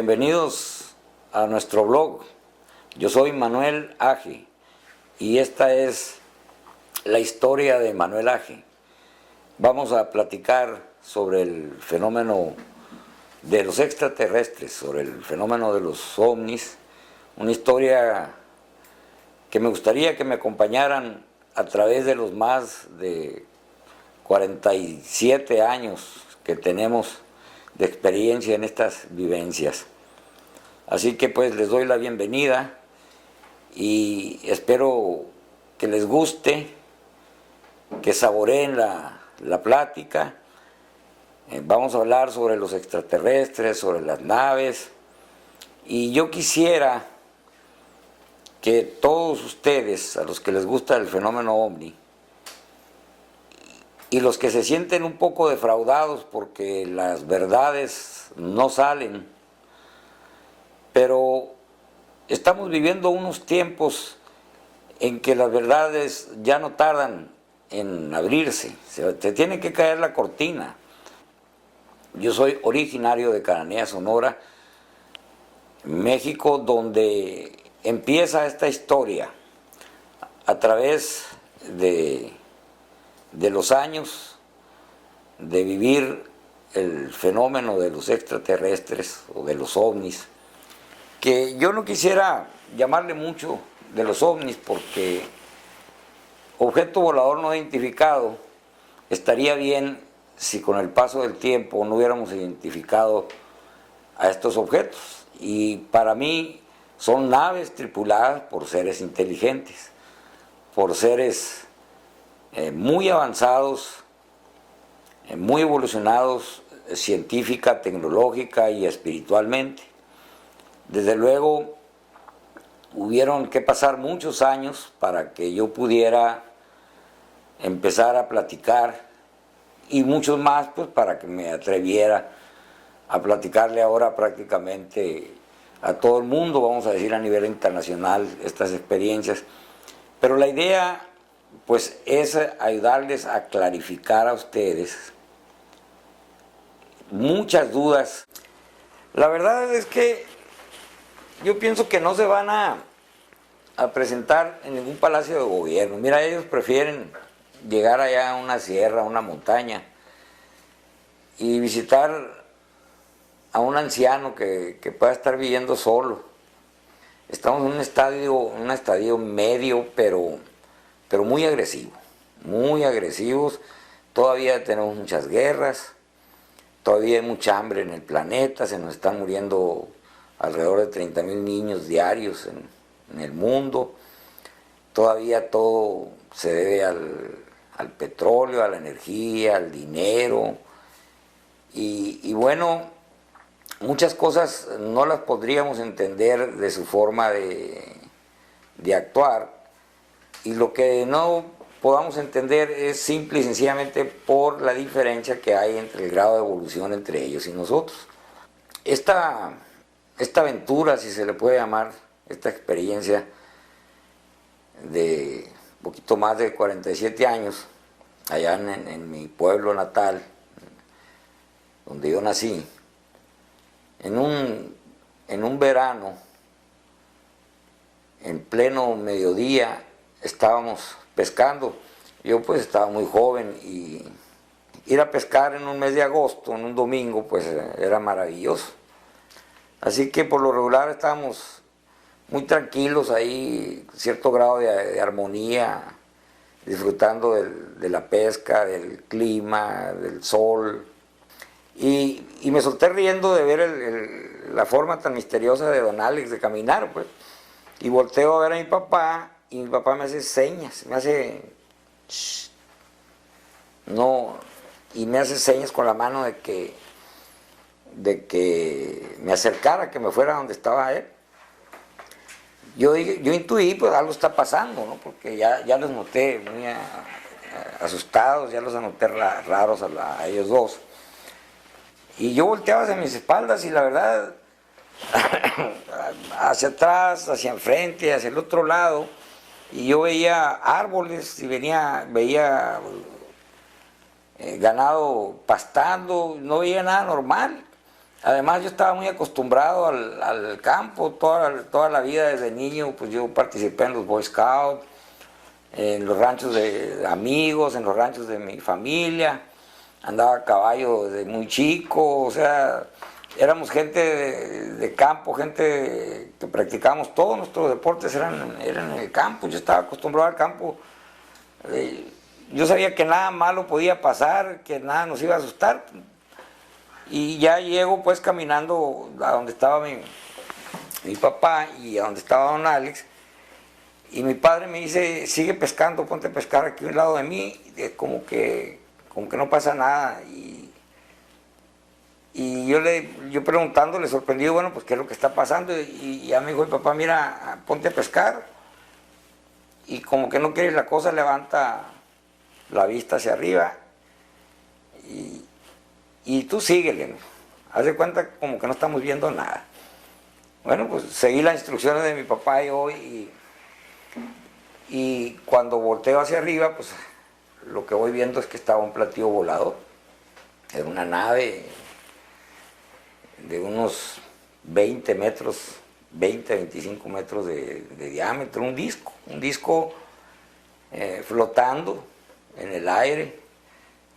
Bienvenidos a nuestro blog. Yo soy Manuel Aje y esta es la historia de Manuel Aje. Vamos a platicar sobre el fenómeno de los extraterrestres, sobre el fenómeno de los ovnis, una historia que me gustaría que me acompañaran a través de los más de 47 años que tenemos de experiencia en estas vivencias. Así que pues les doy la bienvenida y espero que les guste, que saboreen la plática. Vamos a hablar sobre los extraterrestres, sobre las naves, y yo quisiera que todos ustedes, a los que les gusta el fenómeno ovni, y los que se sienten un poco defraudados porque las verdades no salen, pero estamos viviendo unos tiempos en que las verdades ya no tardan en abrirse, se tiene que caer la cortina. Yo soy originario de Cananea, Sonora, México, donde empieza esta historia a través de los años de vivir el fenómeno de los extraterrestres o de los ovnis, que yo no quisiera llamarle mucho de los ovnis porque objeto volador no identificado estaría bien si con el paso del tiempo no hubiéramos identificado a estos objetos. Y para mí son naves tripuladas por seres inteligentes, por seres muy avanzados, muy evolucionados científica, tecnológica y espiritualmente. Desde luego hubieron que pasar muchos años para que yo pudiera empezar a platicar, y muchos más pues para que me atreviera a platicarle ahora prácticamente a todo el mundo, vamos a decir a nivel internacional, estas experiencias. Pero la idea pues es ayudarles a clarificar a ustedes muchas dudas. La verdad es que yo pienso que no se van a presentar en ningún palacio de gobierno. Mira, ellos prefieren llegar allá a una sierra, a una montaña, y visitar a un anciano que pueda estar viviendo solo. Estamos en un estadio medio, pero muy agresivo, muy agresivos. Todavía tenemos muchas guerras, todavía hay mucha hambre en el planeta, se nos están muriendo alrededor de 30,000 niños diarios en el mundo. Todavía todo se debe al petróleo, a la energía, al dinero, y bueno, muchas cosas no las podríamos entender de su forma de actuar, y lo que no podamos entender es simple y sencillamente por la diferencia que hay entre el grado de evolución entre ellos y nosotros. Esta aventura, si se le puede llamar, esta experiencia de poquito más de 47 años, allá en mi pueblo natal, donde yo nací, en un verano, en pleno mediodía, estábamos pescando. Yo pues estaba muy joven y ir a pescar en un mes de agosto, en un domingo, pues era maravilloso. Así que por lo regular estábamos muy tranquilos ahí, cierto grado de armonía, disfrutando de la pesca, del clima, del sol. Y me solté riendo de ver la forma tan misteriosa de don Alex de caminar, pues. Y volteo a ver a mi papá, y mi papá me hace señas, me hace shh, no, y me hace señas con la mano de que me acercara, que me fuera donde estaba él. Yo intuí, pues algo está pasando, ¿no? Porque ya los noté muy asustados, ya los anoté raros a ellos dos. Y yo volteaba hacia mis espaldas y la verdad, hacia atrás, hacia enfrente, hacia el otro lado, y yo veía árboles y veía ganado pastando, no veía nada normal. Además yo estaba muy acostumbrado al campo, toda la vida desde niño, pues yo participé en los Boy Scouts, en los ranchos de amigos, en los ranchos de mi familia, andaba a caballo desde muy chico, o sea, éramos gente de campo, gente que practicábamos todos nuestros deportes, eran en el campo, yo estaba acostumbrado al campo, yo sabía que nada malo podía pasar, que nada nos iba a asustar, y ya llego pues caminando a donde estaba mi papá y a donde estaba don Alex, y mi padre me dice, sigue pescando, ponte a pescar aquí a un lado de mí, como que no pasa nada. Y yo preguntándole, sorprendido, bueno, pues qué es lo que está pasando, y ya me dijo mi papá, mira, ponte a pescar, y como que no quieres la cosa, levanta la vista hacia arriba, y tú síguele, ¿no? Haz de cuenta como que no estamos viendo nada. Bueno, pues seguí las instrucciones de mi papá y cuando volteo hacia arriba, pues lo que voy viendo es que estaba un platillo volador. Era una nave de unos 20 metros, 25 metros de diámetro, un disco flotando en el aire.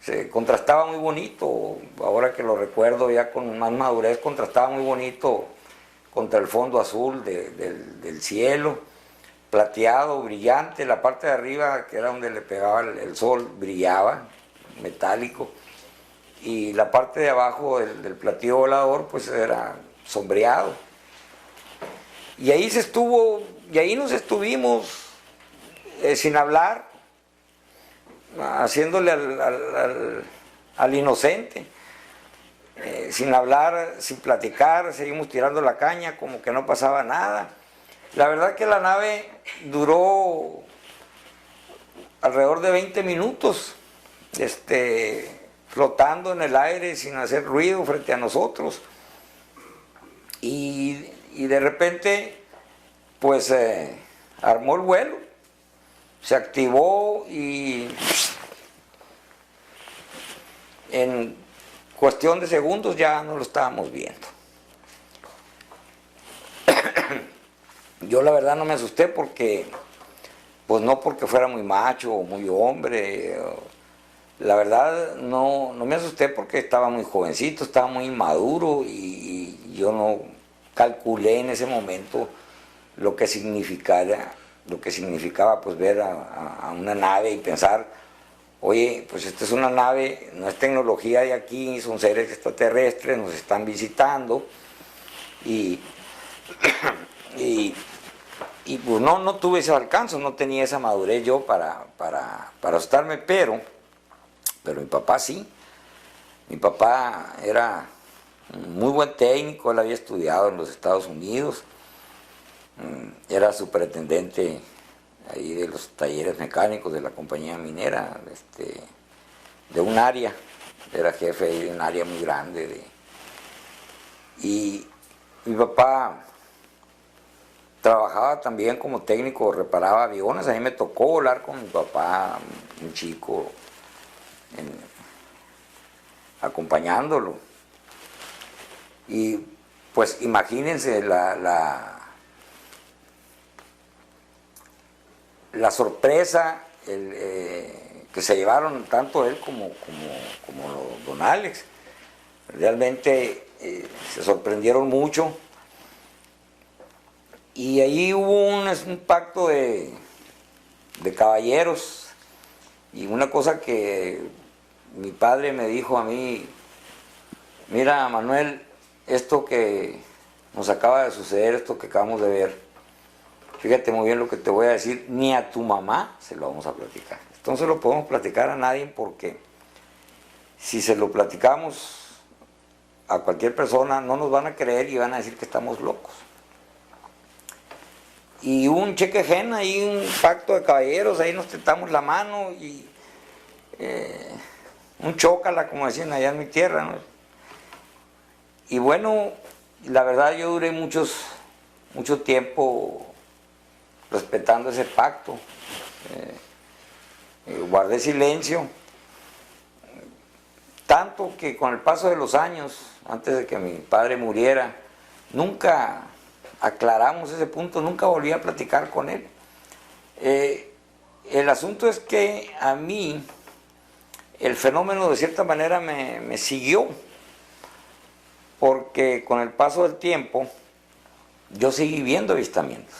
Se contrastaba muy bonito, ahora que lo recuerdo ya con más madurez, contrastaba muy bonito contra el fondo azul del cielo, plateado, brillante, la parte de arriba, que era donde le pegaba el sol, brillaba, metálico, y la parte de abajo del platillo volador pues era sombreado. Y ahí nos estuvimos sin hablar, haciéndole al inocente, sin hablar, sin platicar, seguimos tirando la caña como que no pasaba nada. La verdad que la nave duró alrededor de 20 minutos flotando en el aire sin hacer ruido frente a nosotros, y de repente pues armó el vuelo, se activó y en cuestión de segundos ya no lo estábamos viendo. Yo la verdad no me asusté porque, pues no porque fuera muy macho o muy hombre, la verdad no me asusté porque estaba muy jovencito, estaba muy inmaduro y yo no calculé en ese momento lo que significaba pues ver a una nave y pensar, oye, pues esta es una nave, no es tecnología de aquí, son seres extraterrestres, nos están visitando, y pues no tuve ese alcance, no tenía esa madurez yo para asustarme, pero mi papá sí. Mi papá era un muy buen técnico, él había estudiado en los Estados Unidos, era superintendente ahí de los talleres mecánicos de la compañía minera, de un área, era jefe de un área muy grande. Y mi papá trabajaba también como técnico, reparaba aviones. A mí me tocó volar con mi papá, un chico, acompañándolo. Y pues imagínense la sorpresa que se llevaron tanto él como don Alex. Realmente se sorprendieron mucho. Y ahí hubo un pacto de caballeros, y una cosa que mi padre me dijo a mí: mira, Manuel, esto que nos acaba de suceder, esto que acabamos de ver, fíjate muy bien lo que te voy a decir, ni a tu mamá se lo vamos a platicar. Esto no se lo podemos platicar a nadie, porque si se lo platicamos a cualquier persona no nos van a creer y van a decir que estamos locos. Y un cheque gen ahí, un pacto de caballeros, ahí nos tentamos la mano y un chócala, como decían allá en mi tierra, ¿no? Y bueno, la verdad yo duré mucho tiempo respetando ese pacto, guardé silencio, tanto que con el paso de los años, antes de que mi padre muriera, nunca aclaramos ese punto, nunca volví a platicar con él. El asunto es que a mí el fenómeno de cierta manera me siguió, porque con el paso del tiempo yo seguí viendo avistamientos.